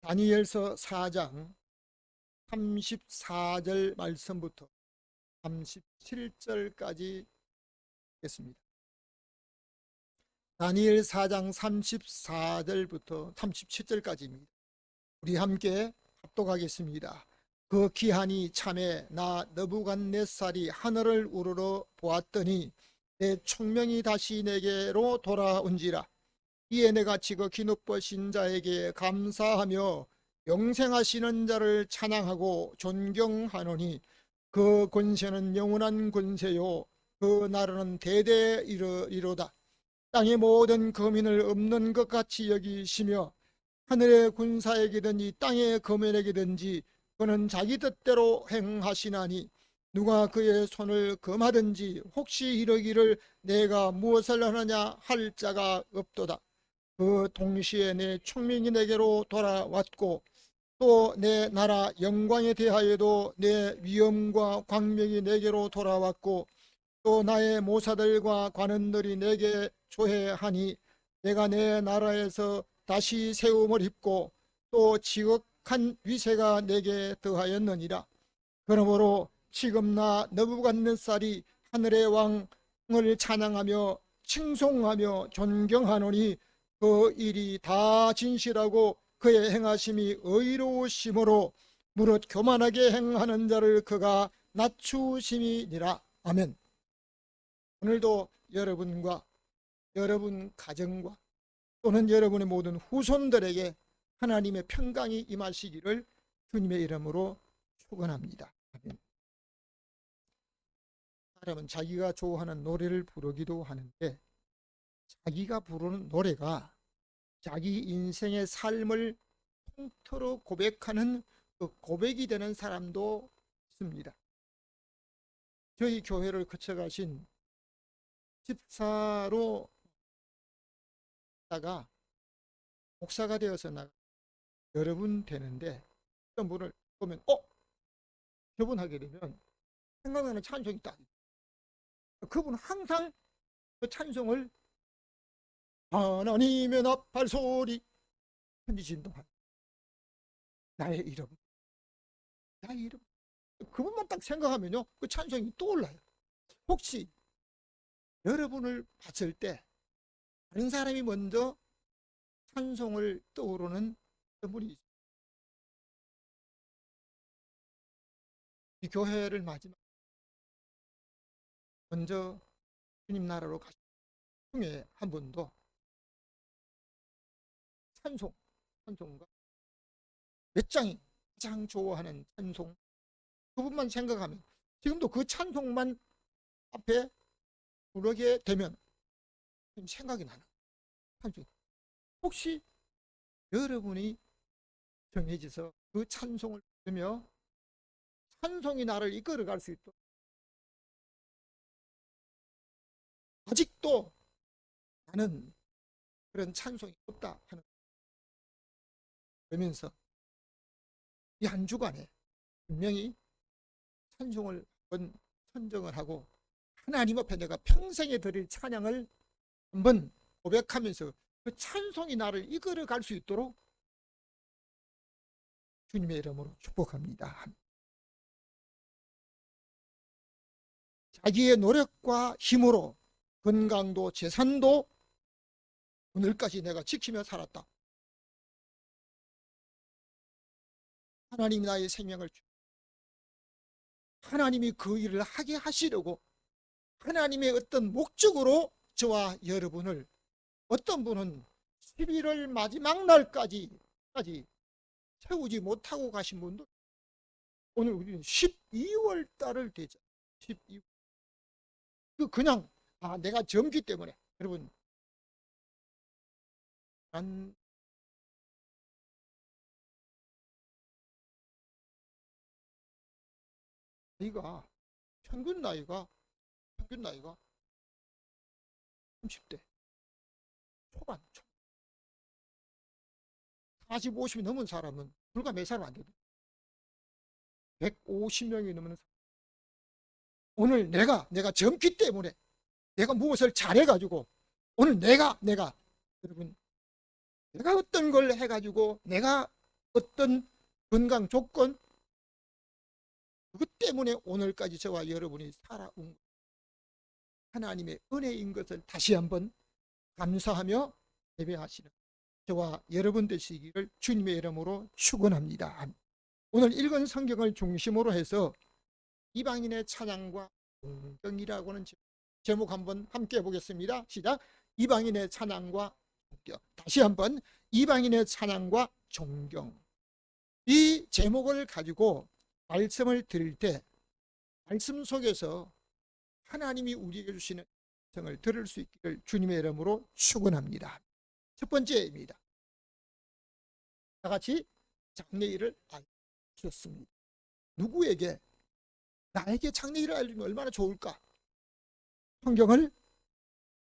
다니엘서 4장 34절 말씀부터 37절까지 읽겠습니다. 다니엘 4장 34절부터 37절까지입니다. 우리 함께 합독하겠습니다. 그 기한이 참에 나 느부갓네살이 하늘을 우러러 보았더니 내 총명이 다시 내게로 돌아온지라. 이에 내가 지극히 기높으신 자에게 감사하며 영생하시는 자를 찬양하고 존경하노니 그 권세는 영원한 권세요 그 나라는 대대 이르리로다. 땅의 모든 거민을 없는 것 같이 여기시며 하늘의 군사에게든지 땅의 거민에게든지 그는 자기 뜻대로 행하시나니 누가 그의 손을 금하든지 혹시 이르기를 내가 무엇을 하느냐 할 자가 없도다. 그 동시에 내 총명이 내게로 돌아왔고 또 내 나라 영광에 대하여도 내 위엄과 광명이 내게로 돌아왔고 또 나의 모사들과 관원들이 내게 조회하니 내가 내 나라에서 다시 세움을 입고 또 지극한 위세가 내게 더하였느니라. 그러므로 지금 나 느부갓네살이 하늘의 왕을 찬양하며 칭송하며 존경하노니 그 일이 다 진실하고 그의 행하심이 의로우심으로 무릇 교만하게 행하는 자를 그가 낮추심이니라. 아멘. 오늘도 여러분과 여러분 가정과 또는 여러분의 모든 후손들에게 하나님의 평강이 임하시기를 주님의 이름으로 축원합니다. 아멘. 사람은 자기가 좋아하는 노래를 부르기도 하는데 자기가 부르는 노래가 자기 인생의 삶을 통틀어 고백하는 그 고백이 되는 사람도 있습니다. 저희 교회를 거쳐가신 집사로 다가 목사가 되어서 여러 분 되는데 어떤 분을 보면 저분 하게 되면 생각나는 찬송이 딱 그분은 항상 그 찬송을 하나님의 나팔 소리 천지진동한 나의 이름 그분만 딱 생각하면요 그 찬송이 떠올라요. 혹시 여러분을 봤을 때 다른 사람이 먼저 찬송을 떠오르는 분이 있어요. 이 교회를 마지막 먼저 주님 나라로 가신 중에 한 분도 찬송가 몇 장이 가장 좋아하는 찬송 그분만 생각하면 지금도 그 찬송만 앞에 부르게 되면 생각이 나는 찬송. 혹시 여러분이 정해져서 그 찬송을 부르며 찬송이 나를 이끌어갈 수 있도록 아직도 나는 그런 찬송이 없다 하는 그러면서 이 한 주간에 분명히 찬송을 한번 선정을 하고 하나님 앞에 내가 평생에 드릴 찬양을 한번 고백하면서 그 찬송이 나를 이끌어 갈 수 있도록 주님의 이름으로 축복합니다. 자기의 노력과 힘으로 건강도 재산도 오늘까지 내가 지키며 살았다. 하나님이 나의 생명을 하나님이 그 일을 하게 하시려고 하나님의 어떤 목적으로 저와 여러분을 어떤 분은 11월 마지막 날까지 채우지 못하고 가신 분도 오늘 우리는 12월 달을 되죠. 12월. 그냥 내가 젊기 때문에 여러분 난 나이가 평균 나이가 30대 초반 40, 50이 넘은 사람은 불과 몇 사람 안 되거든. 150명이 넘는 사람. 오늘 내가 젊기 때문에 내가 무엇을 잘해가지고 오늘 내가 여러분 내가 어떤 걸 해가지고 내가 어떤 건강 조건, 그것 때문에 오늘까지 저와 여러분이 살아온 하나님의 은혜인 것을 다시 한번 감사하며 예배하시는 저와 여러분 되시기를 주님의 이름으로 축원합니다. 오늘 읽은 성경을 중심으로 해서 이방인의 찬양과 존경이라고 하는 제목 한번 함께 해보겠습니다. 시작. 이방인의 찬양과 존경. 다시 한번 이방인의 찬양과 존경. 이 제목을 가지고 말씀을 드릴 때 말씀 속에서 하나님이 우리에게 주시는 성을 들을 수 있기를 주님의 이름으로 축원합니다. 첫 번째입니다. 다 같이 장래일을 알려주셨습니다. 누구에게? 나에게 장래일을 알려주면 얼마나 좋을까? 성경을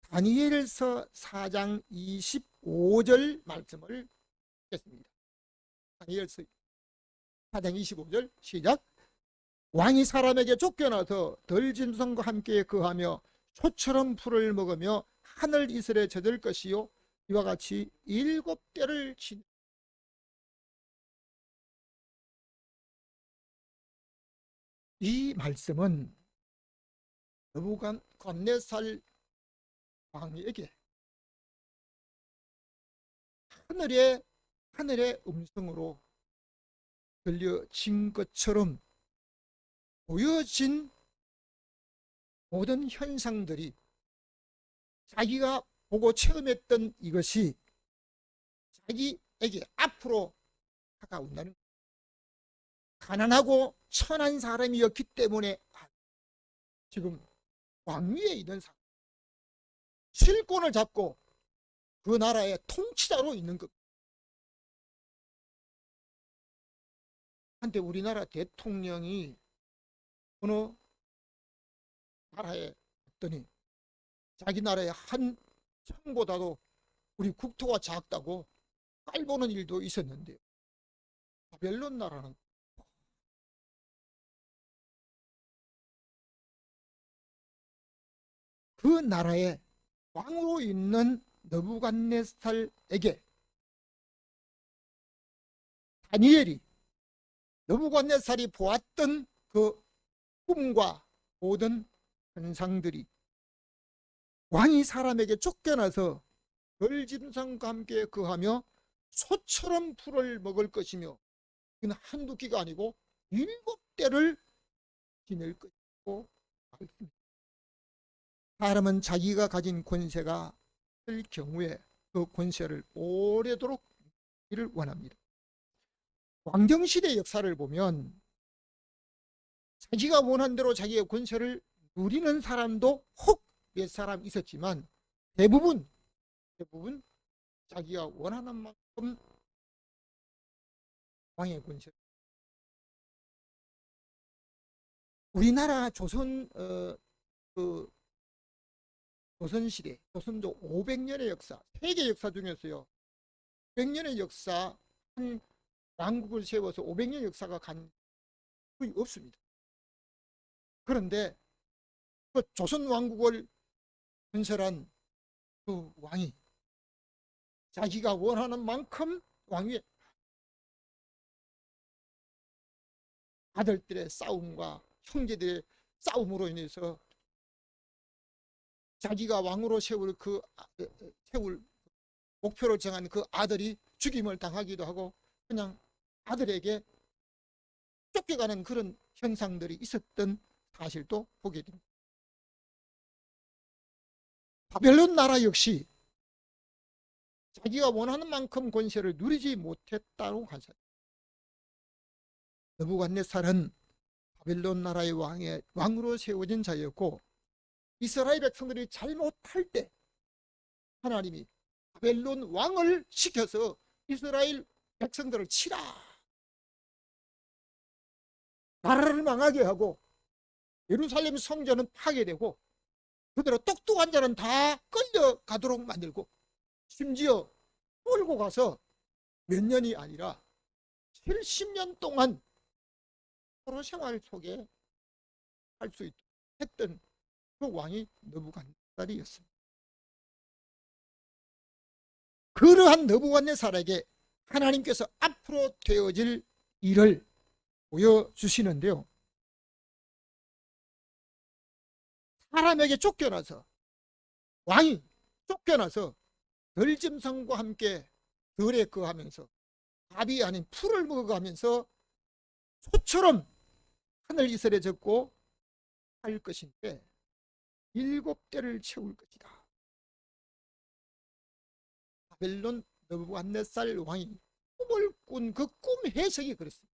다니엘서 4장 25절 말씀을 읽겠습니다. 다니엘서 4장 25절 시작. 왕이 사람에게 쫓겨나서 덜짐승과 함께 거하며 소처럼 풀을 먹으며 하늘 이슬에 젖을 것이요 이와 같이 7대를 친. 이 말씀은 느부갓네살 왕에게 하늘의 음성으로 들려진 것처럼 보여진 모든 현상들이 자기가 보고 체험했던 이것이 자기에게 앞으로 다가온다는, 가난하고 천한 사람이었기 때문에 지금 왕위에 있는 사람, 실권을 잡고 그 나라의 통치자로 있는 것. 한때 우리나라 대통령이 어느 나라에 갔더니 자기 나라의 한 성보다도 우리 국토가 작다고 깔보는 일도 있었는데, 바벨론 나라는 그 나라의 왕으로 있는 느부갓네살에게 다니엘이 느부갓네살이 보았던 그 꿈과 모든 현상들이 왕이 사람에게 쫓겨나서 벌짐승과 함께 거하며 소처럼 풀을 먹을 것이며, 이건 한두 끼가 아니고 7대를 지낼 것이고, 사람은 자기가 가진 권세가 될 경우에 그 권세를 오래도록 이를 원합니다. 왕정시대 역사를 보면 자기가 원한 대로 자기의 권세를 누리는 사람도 혹 몇 사람 있었지만 대부분 자기가 원하는 만큼 왕의 권세. 우리나라 조선시대, 조선조 500년의 역사, 세계 역사 중에서요 100년의 역사, 한 왕국을 세워서 500년 역사가 간 거의 없습니다. 그런데 그 조선 왕국을 건설한 그 왕이 자기가 원하는 만큼 왕위에, 아들들의 싸움과 형제들의 싸움으로 인해서 자기가 왕으로 세울 목표를 정한 그 아들이 죽임을 당하기도 하고 그냥 아들에게 쫓겨가는 그런 현상들이 있었던 사실도 보게 됩니다. 바벨론 나라 역시 자기가 원하는 만큼 권세를 누리지 못했다고 하죠. 느부갓네살은 바벨론 나라의 왕으로 세워진 자였고, 이스라엘 백성들이 잘못할 때 하나님이 바벨론 왕을 시켜서 이스라엘 백성들을 치라, 나라를 망하게 하고 예루살렘 성전은 파괴되고 그대로 똑똑한 자는 다 끌려가도록 만들고, 심지어 끌고 가서 몇 년이 아니라 70년 동안 포로 생활 속에 할 수 있도록 했던 그 왕이 느부갓네살이었습니다. 그러한 느부갓네살에게 하나님께서 앞으로 되어질 일을 보여주시는데요. 사람에게 쫓겨나서, 왕이 쫓겨나서 들짐승과 함께 들에 거하면서 밥이 아닌 풀을 먹어가면서 소처럼 하늘 이슬에 젖고 할 것인데 7대를 채울 것이다. 바벨론 느부갓네살 왕이 꿈을 꾼 그 꿈 해석이 그렇습니다.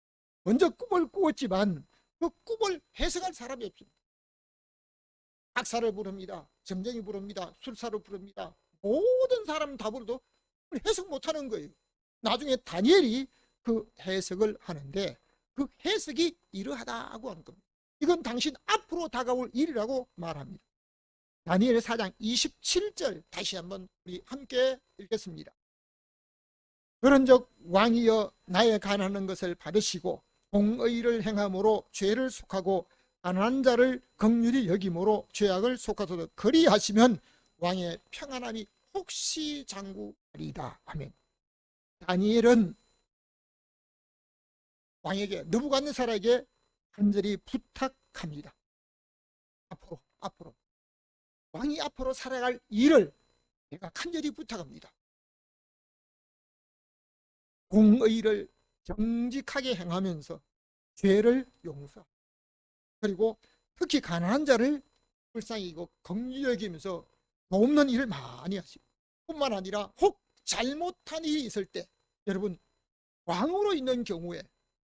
먼저 꿈을 꾸었지만 그 꿈을 해석할 사람이 없습니다. 박사를 부릅니다. 점쟁이 부릅니다. 술사를 부릅니다. 모든 사람 다 불러도 해석 못하는 거예요. 나중에 다니엘이 그 해석을 하는데 그 해석이 이러하다고 하는 겁니다. 이건 당신 앞으로 다가올 일이라고 말합니다. 다니엘 4장 27절 다시 한번 우리 함께 읽겠습니다. 그런즉 왕이여 나의 가난한 것을 받으시고 공의를 행함으로 죄를 속하고 가난한 자를 긍휼히 여김으로 죄악을 속하소서 그리하시면 왕의 평안함이 혹시 장구하리이다. 아멘. 다니엘은 왕에게 느부갓네살에게 간절히 부탁합니다. 앞으로 왕이 앞으로 살아갈 일을 내가 간절히 부탁합니다. 공의를 정직하게 행하면서 죄를 용서, 그리고 특히 가난한 자를 불쌍히 여기고 긍휼히 여기면서 돕는 일을 많이 하시고, 뿐만 아니라 혹 잘못한 일이 있을 때, 여러분 왕으로 있는 경우에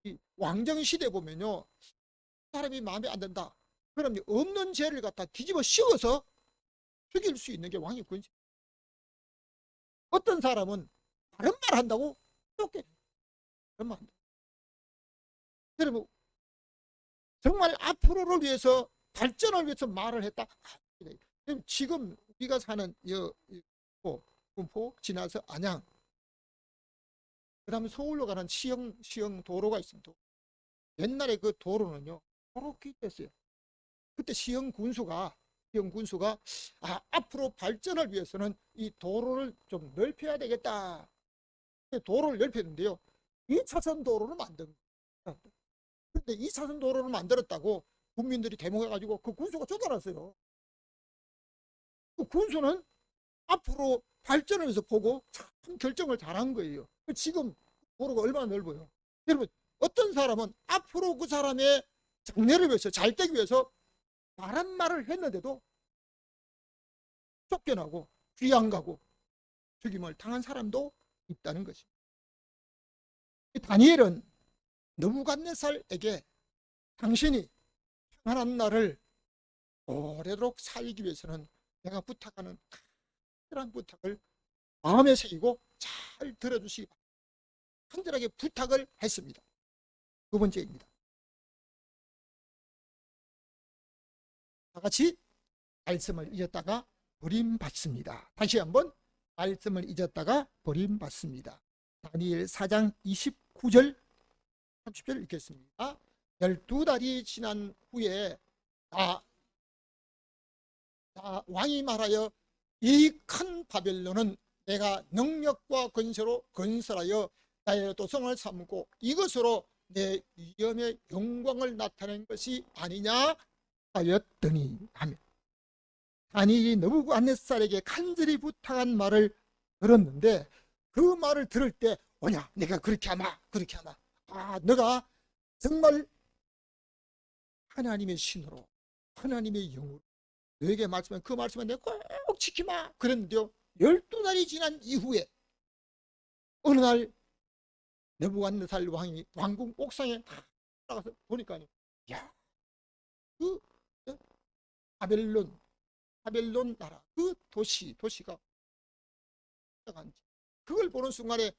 이 왕정시대 보면요, 사람이 마음에 안 든다 그러면 없는 죄를 갖다 뒤집어 씌워서 죽일 수 있는 게 왕의 권세. 어떤 사람은 다른 말 한다고 쫓겨내. 그런 말 한다. 여러분 정말 앞으로를 위해서, 발전을 위해서 말을 했다. 지금 우리가 사는 군포 지나서 안양, 그 다음에 서울로 가는 시흥 도로가 있습니다. 옛날에 그 도로는요 그렇게 됐어요. 그때 시흥 군수가 앞으로 발전을 위해서는 이 도로를 좀 넓혀야 되겠다. 도로를 넓혔는데요, 2차선 도로를 만든 거예요. 근데 2차선 도로를 만들었다고 국민들이 데모해가지고 그 군수가 쫓아났어요. 그 군수는 앞으로 발전을 위해서 보고 참 결정을 잘한 거예요. 지금 도로가 얼마나 넓어요. 여러분 어떤 사람은 앞으로 그 사람의 장래를 위해서, 잘 되기 위해서 바른 말을 했는데도 쫓겨나고 귀양 가고 죽임을 당한 사람도 있다는 것입니다. 다니엘은 느부갓네살에게 당신이 평안한 날을 오래도록 살기 위해서는 내가 부탁하는 특별한 부탁을 마음에 새기고 잘 들어주시기 바랍니다. 간절하게 부탁을 했습니다. 두 번째입니다. 다 같이 말씀을 잊었다가 버림받습니다. 다시 한번 말씀을 잊었다가 버림받습니다. 다니엘 4장 29절 30절 읽겠습니다. 12달이 지난 후에 왕이 말하여 이 큰 바벨론은 내가 능력과 권세로 건설하여 나의 도성을 삼고 이것으로 내 위엄의 영광을 나타낸 것이 아니냐 하였더니 하며, 다니엘이 느부갓네살에게 간절히 부탁한 말을 들었는데 그 말을 들을 때 뭐냐, 내가 그렇게 하마 너가 정말 하나님의 신으로 하나님의 영으로 너에게 말씀한 그 말씀을 내가 꼭 지키마 그랬는데요, 12달이 지난 이후에 어느 날 느부갓네살 왕이 왕궁 옥상에 나가서 보니까요, 야, 그 바벨론 나라 그 도시가 그걸 보는 순간에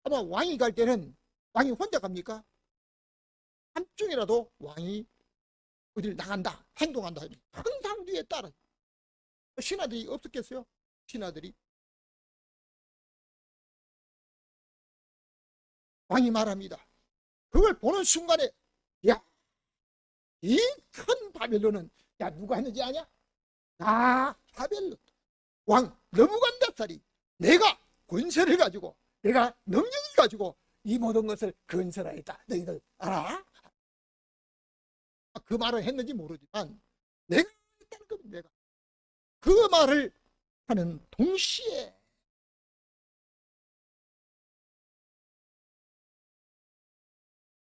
아마 왕이 갈 때는 왕이 혼자 갑니까? 한쪽이라도 왕이 어디를 나간다, 행동한다 하면 항상 뒤에 따라. 신하들이 없었겠어요? 신하들이 왕이 말합니다. 그걸 보는 순간에 야, 이 큰 바벨론은 누가 했는지 아냐? 바벨론 왕 느부갓네살이 내가 권세를 가지고 내가 능력을 가지고 이 모든 것을 건설하였다. 너희들 알아? 그 말을 했는지 모르지만 내가 했다는 겁니다. 내가 그 말을 하는 동시에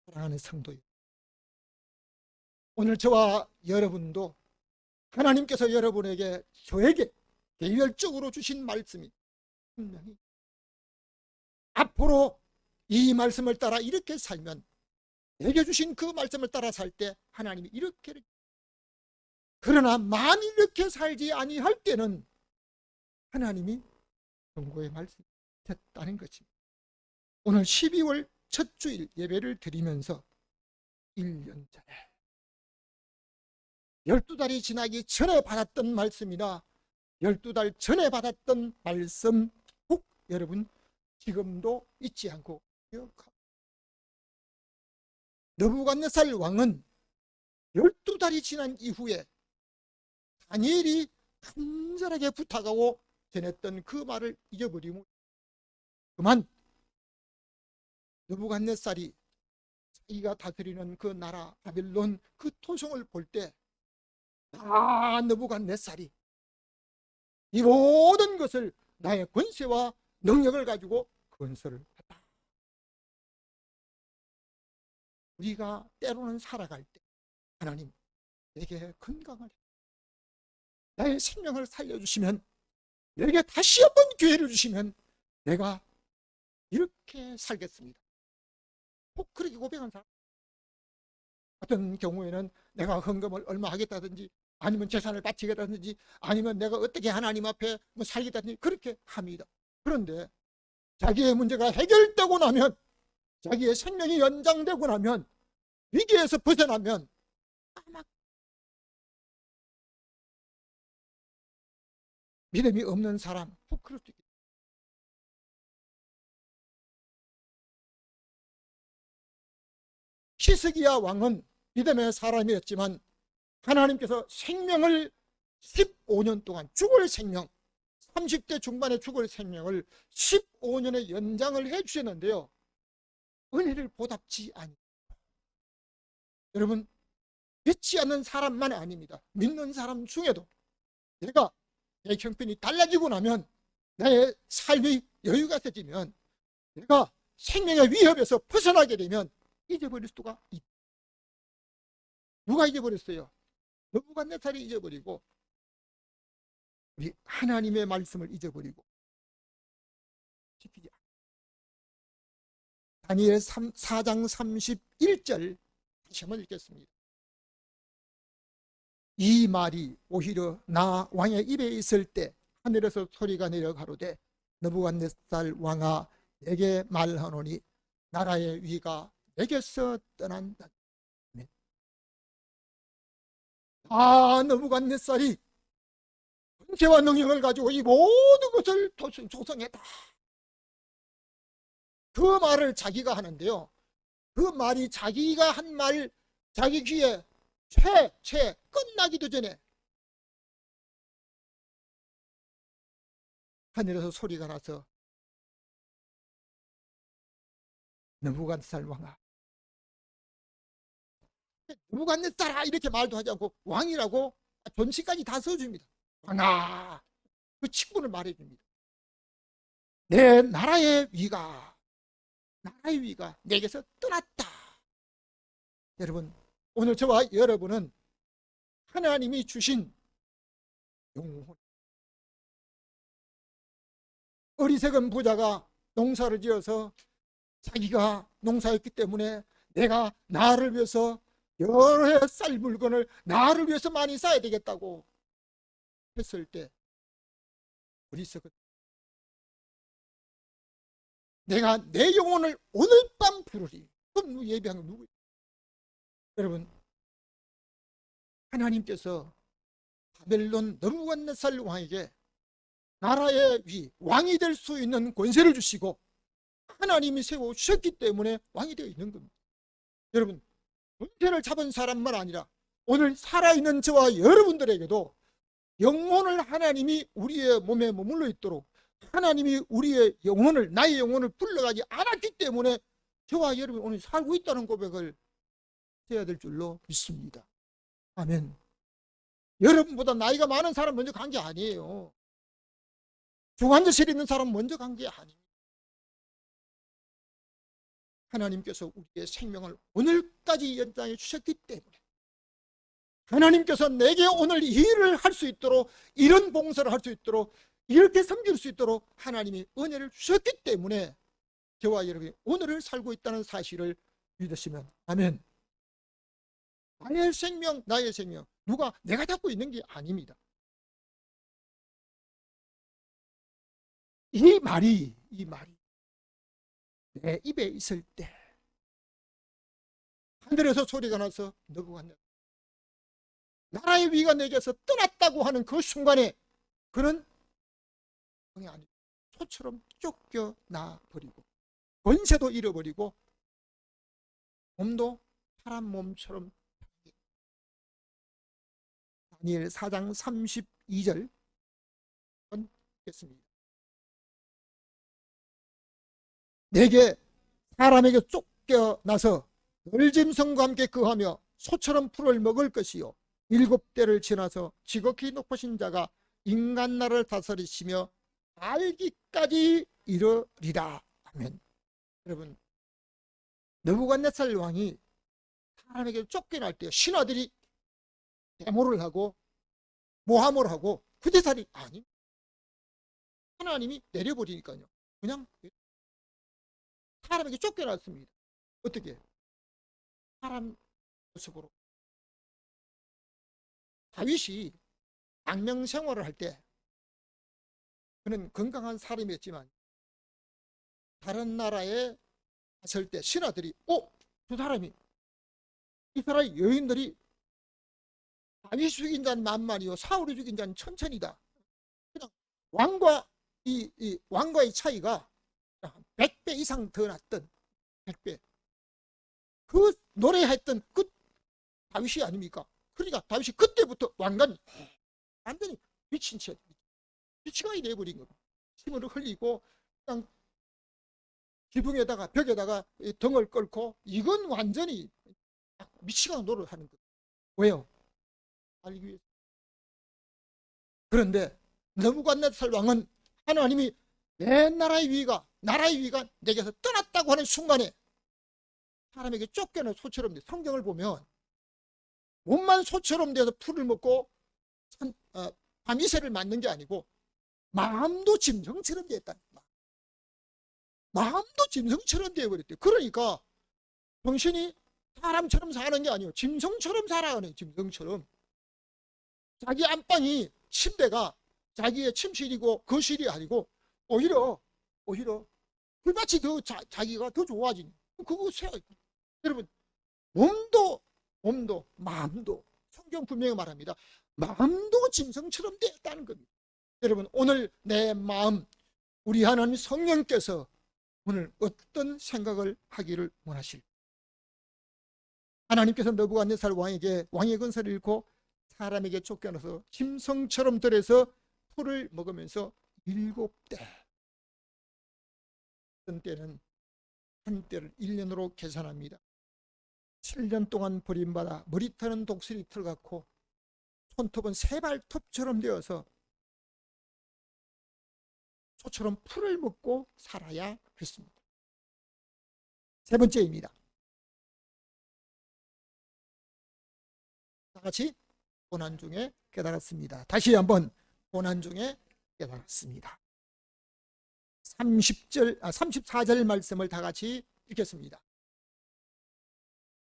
사랑하는 성도요, 오늘 저와 여러분도 하나님께서 여러분에게 저에게 개별적으로 주신 말씀이 분명히 앞으로 이 말씀을 따라 이렇게 살면, 내게 주신 그 말씀을 따라 살 때 하나님이 이렇게, 그러나 만일 이렇게 살지 아니할 때는 하나님이 경고의 말씀이 됐다는 것입니다. 오늘 12월 첫 주일 예배를 드리면서 1년 전에 12달이 지나기 전에 받았던 말씀이나 12달 전에 받았던 말씀 꼭 여러분 지금도 잊지 않고 기억하고, 느부갓네살 왕은 12달이 지난 이후에 다니엘이 간절하게 부탁하고 전했던 그 말을 잊어버리고, 그만 느부갓네살이 자기가 다스리는 그 나라 바벨론 그 토성을 볼 때 느부갓네살이 이 모든 것을 나의 권세와 능력을 가지고 건설을 했다. 우리가 때로는 살아갈 때 하나님 내게 건강을, 나의 생명을 살려주시면, 내게 다시 한번 기회를 주시면 내가 이렇게 살겠습니다. 꼭 그렇게 고백한 사람, 어떤 경우에는 내가 헌금을 얼마 하겠다든지, 아니면 재산을 바치겠다든지, 아니면 내가 어떻게 하나님 앞에 뭐 살겠다든지 그렇게 합니다. 그런데 자기의 문제가 해결되고 나면, 자기의 생명이 연장되고 나면, 위기에서 벗어나면 아마 믿음이 없는 사람, 꼭 그럴 수 있겠다. 히스기야 왕은 믿음의 사람이었지만 하나님께서 생명을 15년 동안, 죽을 생명, 30대 중반에 죽을 생명을 15년의 연장을 해 주셨는데요, 은혜를 보답지 아니. 여러분, 믿지 않는 사람만 아닙니다. 믿는 사람 중에도 내가 내 형편이 달라지고 나면, 나의 삶의 여유가 세지면, 내가 생명의 위협에서 벗어나게 되면 잊어버릴 수가 있다. 누가 잊어버렸어요? 느부갓네살이 잊어버리고, 우리 하나님의 말씀을 잊어버리고 지키지 않아. 다니엘 4장 31절 다시 한번 읽겠습니다. 이 말이 오히려 나 왕의 입에 있을 때 하늘에서 소리가 내려 가로되, 느부갓네살 왕아 내게 말하노니 나라의 위가 내게서 떠난다. 느부갓네살이 권세와 능력을 가지고 이 모든 것을 조성했다. 그 말을 자기가 하는데요, 그 말이 자기가 한 말, 자기 귀에 채 끝나기도 전에 하늘에서 소리가 나서, 느부갓네살 왕아, 느부갓네살아 이렇게 말도 하지 않고 왕이라고 존칭까지 다 써줍니다. 왕아, 그 친구를 말해줍니다. 내 나라의 위가 내게서 떠났다. 여러분, 오늘 저와 여러분은 하나님이 주신 영혼, 어리석은 부자가 농사를 지어서 자기가 농사했기 때문에 내가 나를 위해서 여러 해 쌀 물건을 나를 위해서 많이 쌓아야 되겠다고 했을 때, 어리석은, 내가 내 영혼을 오늘 밤 부르리. 그럼 예배한 건 누구예요? 여러분, 하나님께서 바벨론 느부갓네살 왕에게 나라의 위, 왕이 될 수 있는 권세를 주시고 하나님이 세워주셨기 때문에 왕이 되어 있는 겁니다. 여러분, 권세를 잡은 사람만 아니라 오늘 살아있는 저와 여러분들에게도 영혼을 하나님이 우리의 몸에 머물러 있도록 하나님이 우리의 영혼을, 나의 영혼을 불러가지 않았기 때문에 저와 여러분이 오늘 살고 있다는 고백을 해야 될 줄로 믿습니다. 아멘. 여러분보다 나이가 많은 사람 먼저 간 게 아니에요. 중환자실에 있는 사람 먼저 간 게 아닙니다. 하나님께서 우리의 생명을 오늘까지 연장해 주셨기 때문에, 하나님께서 내게 오늘 이 일을 할 수 있도록, 이런 봉사를 할 수 있도록, 이렇게 섬길 수 있도록 하나님이 은혜를 주셨기 때문에 저와 여러분이 오늘을 살고 있다는 사실을 믿으시면 아멘. 나의 생명, 나의 생명, 누가 내가 잡고 있는 게 아닙니다. 이 말이 내 입에 있을 때 하늘에서 소리가 나서 너구갓네살, 나라의 위가 내게서 떠났다고 하는 그 순간에 그는 아니 소처럼 쫓겨나 버리고 권세도 잃어버리고 몸도 사람 몸처럼. 다니엘 4장 32절 읽겠습니다. 내게 사람에게 쫓겨나서 널짐승과 함께 거하며 소처럼 풀을 먹을 것이요 7대를 지나서 지극히 높으신 자가 인간 나라를 다스리시며 알기까지 이르리라. 아멘. 여러분, 느부갓네살 왕이 사람에게 쫓겨날 때 신하들이 데모를 하고 모함을 하고 구제살이 아니, 하나님이 내려버리니까요 그냥 사람에게 쫓겨났습니다. 어떻게? 사람 모습으로. 다윗이 악명 생활을 할 때 그는 건강한 사람이었지만 다른 나라에 갔을 때 신하들이 저 사람이, 이스라엘 여인들이 다윗이 죽인 자는 만만이요 사울이 죽인 자는 천천이다. 그냥 왕과 이 왕과의 차이가 100배 이상 더 났던 100배. 그 노래했던 그 다윗이 아닙니까? 그러니까 다윗이 그때부터 왕관이 완전히 미친 채 미치광이 돼버린 겁니다. 침을 흘리고 그냥 기둥에다가 벽에다가 등을 끓고, 이건 완전히 미치광 노릇하는 거예요. 왜요? 알기 위해서. 그런데 느부갓네살 왕은 하나님이 내 나라의 위가 내게서 떠났다고 하는 순간에 사람에게 쫓겨난 소처럼 돼. 성경을 보면 몸만 소처럼 돼서 풀을 먹고 밤이새를 맞는 게 아니고 마음도 짐승처럼 됐다. 마음도 짐승처럼 되어버렸대. 그러니까 정신이 사람처럼 사는 게 아니에요. 짐승처럼 살아가네. 짐승처럼. 자기 안방이, 침대가 자기의 침실이고 거실이 아니고 오히려 불밭이 더 자기가 더 좋아진. 그거 여러분, 몸도 마음도, 성경 분명히 말합니다. 마음도 짐승처럼 되었다는 겁니다. 여러분, 오늘 내 마음, 우리 하나님 성령께서 오늘 어떤 생각을 하기를 원하실까? 하나님께서 느부갓네살 왕에게 왕의 권세를 잃고 사람에게 쫓겨나서 짐승처럼 들여서 풀을 먹으면서 7대, 어떤 때는 한 때를 1년으로 계산합니다. 7년 동안 버림받아 머리털은 독수리 털 같고 손톱은 새발톱처럼 되어서 소처럼 풀을 먹고 살아야 했습니다. 세 번째입니다. 다 같이 고난 중에 깨달았습니다. 다시 한번 고난 중에 깨달았습니다. 34절 말씀을 다 같이 읽겠습니다.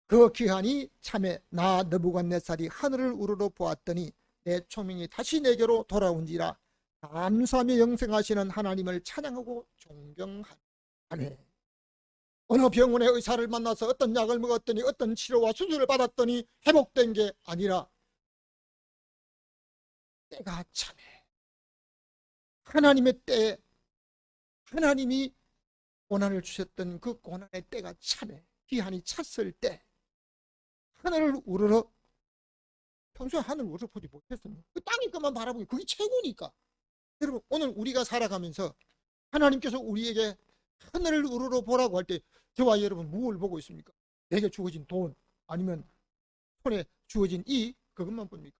그 기한이 참에 나 느부갓네살이 하늘을 우러러 보았더니 내 초명이 다시 내게로 돌아온지라 감사하며 영생하시는 하나님을 찬양하고 존경하네. 어느 병원의 의사를 만나서 어떤 약을 먹었더니 어떤 치료와 수술을 받았더니 회복된 게 아니라 때가 참에 하나님의 때에 하나님이 고난을 주셨던 그 고난의 때가 참에 기한이 찼을 때 하늘을 우러러, 평소에 하늘을 우러러보지 못했습니다. 그 땅이 것만 바라보니 그게 최고니까. 여러분, 오늘 우리가 살아가면서 하나님께서 우리에게 하늘을 우러러 보라고 할 때 저와 여러분 무엇을 보고 있습니까? 내게 주어진 돈 아니면 손에 주어진 이 그것만 봅니까?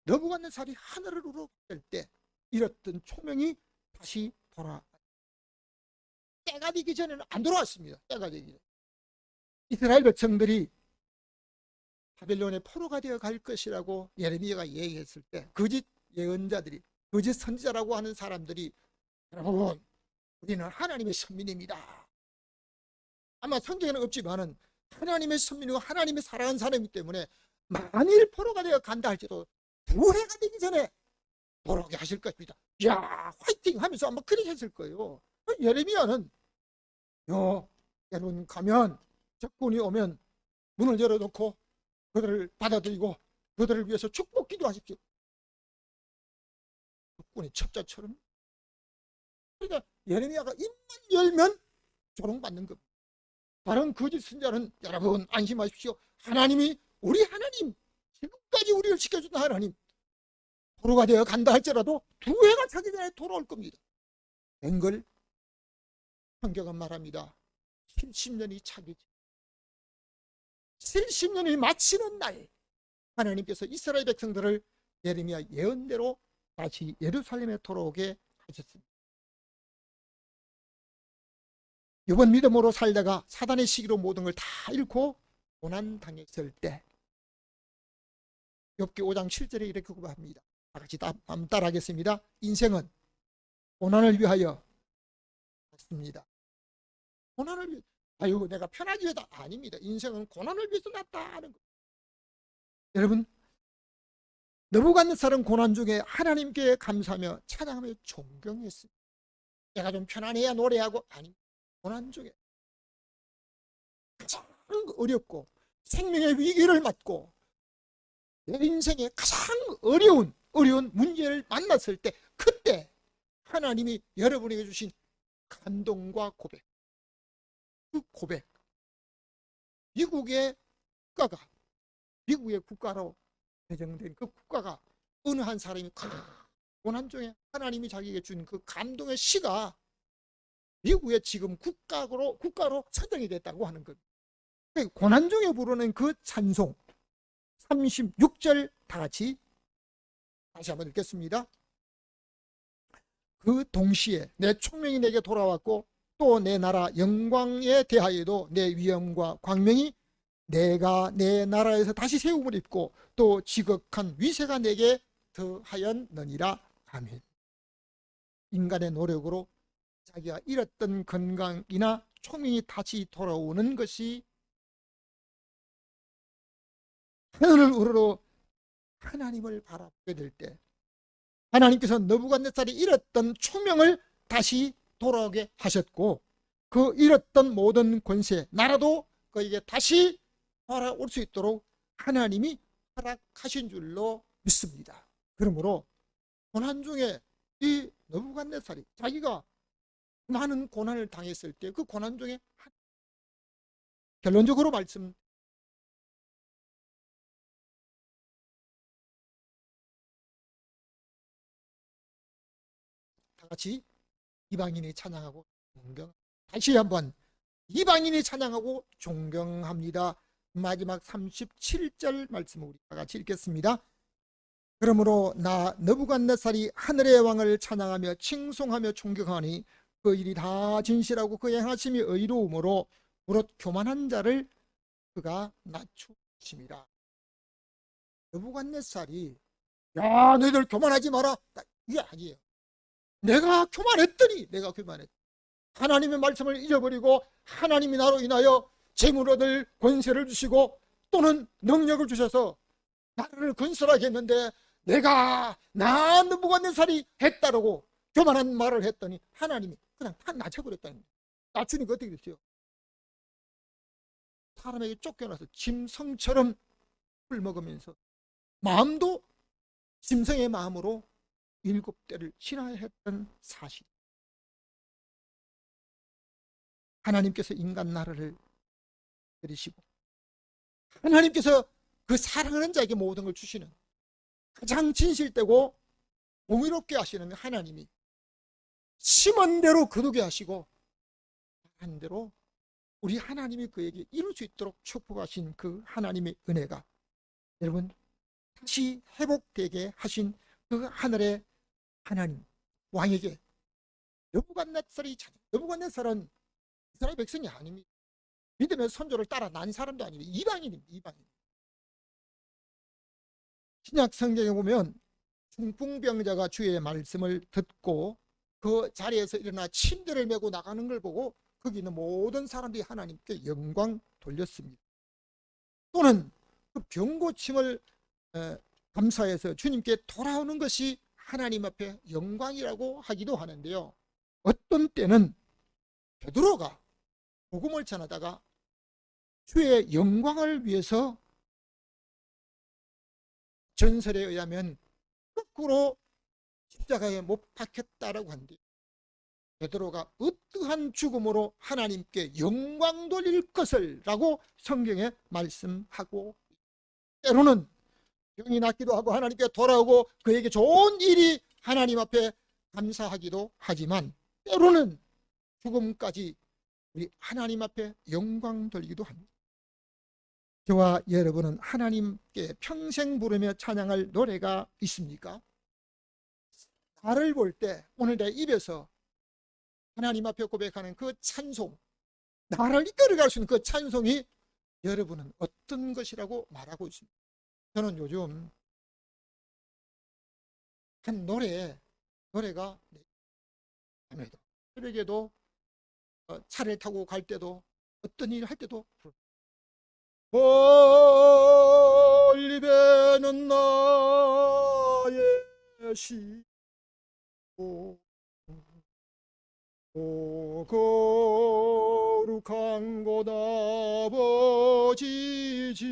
너부갓네살이 하늘을 우러볼 때 잃었던 초명이 다시 돌아. 때가 되기 전에는 안 돌아왔습니다. 때가 되기 전에 이스라엘 백성들이 바벨론의 포로가 되어 갈 것이라고 예레미야가 얘기했을 때 거짓 예언자들이, 거짓 선지자라고 하는 사람들이, 여러분 우리는 하나님의 선민입니다. 아마 성경에는 없지만은 하나님의 선민이고 하나님의 사랑하는 사람이기 때문에 만일 포로가 되어 간다 할지라도 부해가 되기 전에 돌아오게 하실 것입니다. 야, 화이팅 하면서 아마 그렇게 했을 거예요. 예레미야는 여러분 가면 적군이 오면 문을 열어놓고 그들을 받아들이고 그들을 위해서 축복 기도하십시오. 적군의 첩자처럼. 그러니까 예레미야가 입만 열면 조롱받는 겁니다. 다른 거짓 선자는 여러분 안심하십시오. 하나님이, 우리 하나님, 지금까지 우리를 지켜준 하나님, 포로가 되어 간다 할지라도 두 해가 차기 전에 돌아올 겁니다. 된 걸 성경은 말합니다. 70년이 차기 전, 70년이 마치는 날 하나님께서 이스라엘 백성들을 예레미야 예언대로 다시 예루살렘에 돌아오게 하셨습니다. 이번 믿음으로 살다가 사단의 시기로 모든 걸 다 잃고 고난당했을 때 욥기 5장 7절에 이렇게 고백합니다. 다 같이 따라하겠습니다. 인생은 고난을 위하여 났습니다. 고난을 위해, 아유 내가 편하기 위해다. 아닙니다. 인생은 고난을 위해서 났다는 거. 여러분, 느부갓네살은 고난 중에 하나님께 감사하며 찬양하며 존경했습니다. 내가 좀 편안해야 노래하고, 아니, 고난 중에 가장 어렵고 생명의 위기를 맞고 내 인생에 가장 어려운 문제를 만났을 때, 그때 하나님이 여러분에게 주신 감동과 고백, 그 고백, 미국의 국가로 배정된 그 국가가 어느 한 사람이 고난 중에 하나님이 자기에게 준 그 감동의 시가 미국의 지금 국가로 선정이 됐다고 하는 것. 고난 중에 부르는 그 찬송 36절 다 같이 다시 한번 읽겠습니다. 그 동시에 내 총명이 내게 돌아왔고 또 내 나라 영광에 대하여도 내 위엄과 광명이 내가 내 나라에서 다시 세움을 입고 또 지극한 위세가 내게 더하였느니라. 아멘. 인간의 노력으로 자기가 잃었던 건강이나 총명이 다시 돌아오는 것이 하늘을 우러러 하나님을 바라보게 될 때 하나님께서 느부갓네살이 잃었던 총명을 다시 돌아오게 하셨고 그 잃었던 모든 권세, 나라도 그에게 다시 돌아올 수 있도록 하나님이 허락하신 줄로 믿습니다. 그러므로 고난 중에 이 느부갓네살이 자기가 많은 고난을 당했을 때 그 고난 중에 결론적으로 말씀, 다 같이 이방인이 찬양하고 존경, 다시 한번 이방인이 찬양하고 존경합니다. 마지막 37절 말씀을 우리 다 같이 읽겠습니다. 그러므로 나 느부갓네살이 하늘의 왕을 찬양하며 칭송하며 존경하니 그 일이 다 진실하고 그 행하심이 의로움으로 무릇 교만한 자를 그가 낮추심이라. 느부갓네살이 야 너희들 교만하지 마라, 이게 아니에요. 내가 교만했더니 하나님의 말씀을 잊어버리고 하나님이 나로 인하여 재물 얻을 권세를 주시고 또는 능력을 주셔서 나를 건설하게 했는데 내가 나 느부갓네살이 했다라고 교만한 말을 했더니 하나님이 그냥 다 낮춰버렸다는 거예요. 낮추니까 어떻게 됐어요? 사람에게 쫓겨나서 짐승처럼 술 먹으면서 마음도 짐승의 마음으로 7대를 신화했던 사실. 하나님께서 인간 나라를 들이시고 하나님께서 그 사랑하는 자에게 모든 걸 주시는 가장 진실되고 공의롭게 하시는 하나님이 심은 대로 거두게 하시고 한 대로 우리 하나님이 그에게 이룰 수 있도록 축복하신 그 하나님의 은혜가 여러분 다시 회복되게 하신 그 하늘의 하나님 왕에게 느부갓네살은 이스라엘 백성이 아닙니다. 믿음의 선조를 따라 난 사람도 아니고 이방인입니다. 이방인. 신약 성경에 보면 중풍병자가 주의 말씀을 듣고 그 자리에서 일어나 침대를 메고 나가는 걸 보고 거기 있는 모든 사람들이 하나님께 영광 돌렸습니다. 또는 그 병고침을 감사해서 주님께 돌아오는 것이 하나님 앞에 영광이라고 하기도 하는데요. 어떤 때는 베드로가 복음을 전하다가 주의 영광을 위해서 전설에 의하면 거꾸로 십자가에 못 박혔다라고 한대요. 베드로가 어떠한 죽음으로 하나님께 영광 돌릴 것을 라고 성경에 말씀하고 때로는 병이 낫기도 하고 하나님께 돌아오고 그에게 좋은 일이 하나님 앞에 감사하기도 하지만 때로는 죽음까지 우리 하나님 앞에 영광 돌리기도 합니다. 저와 여러분은 하나님께 평생 부르며 찬양할 노래가 있습니까? 나를 볼 때 오늘 내 입에서 하나님 앞에 고백하는 그 찬송, 나를 이끌어갈 수 있는 그 찬송이 여러분은 어떤 것이라고 말하고 있습니다. 저는 요즘 한 노래가 밤에도 새벽에도 차를 타고 갈 때도 어떤 일을 할 때도 멀리 배는 나의 시고 오 거룩한 곳 아버지지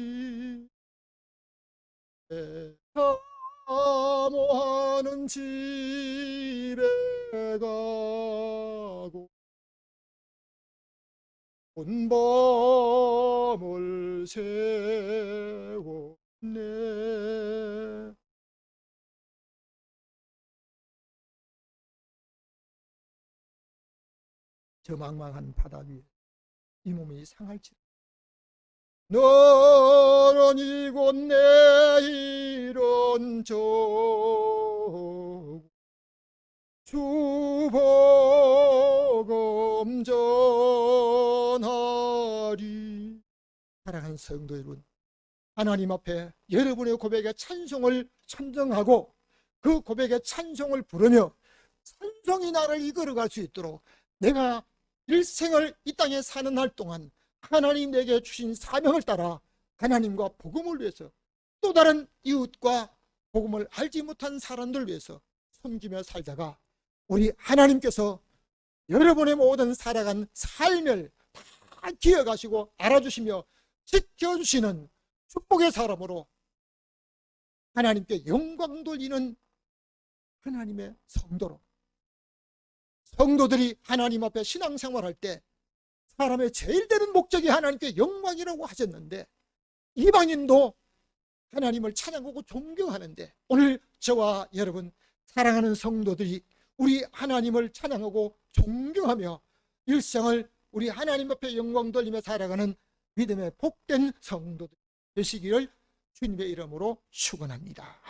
사모하는 집에 가고 온 밤을 새웠네. 저 망망한 바다 위에 이 몸이 상할지 너는 이곳 내일은 저 주복음 전하리. 사랑하는 성도 여러분, 하나님 앞에 여러분의 고백에 찬송을 천정하고 그 고백에 찬송을 부르며 찬송이 나를 이끌어갈 수 있도록 내가 일생을 이 땅에 사는 날 동안 하나님 내게 주신 사명을 따라 하나님과 복음을 위해서 또 다른 이웃과 복음을 알지 못한 사람들 위해서 섬기며 살다가 우리 하나님께서 여러분의 모든 살아간 삶을 다 기억하시고 알아주시며 지켜주시는 축복의 사람으로 하나님께 영광 돌리는 하나님의 성도로 성도들이 하나님 앞에 신앙생활할 때 사람의 제일 되는 목적이 하나님께 영광이라고 하셨는데 이방인도 하나님을 찬양하고 존경하는데 오늘 저와 여러분 사랑하는 성도들이 우리 하나님을 찬양하고 존경하며 일생을 우리 하나님 앞에 영광 돌리며 살아가는 믿음의 복된 성도들 되시기를 주님의 이름으로 축원합니다.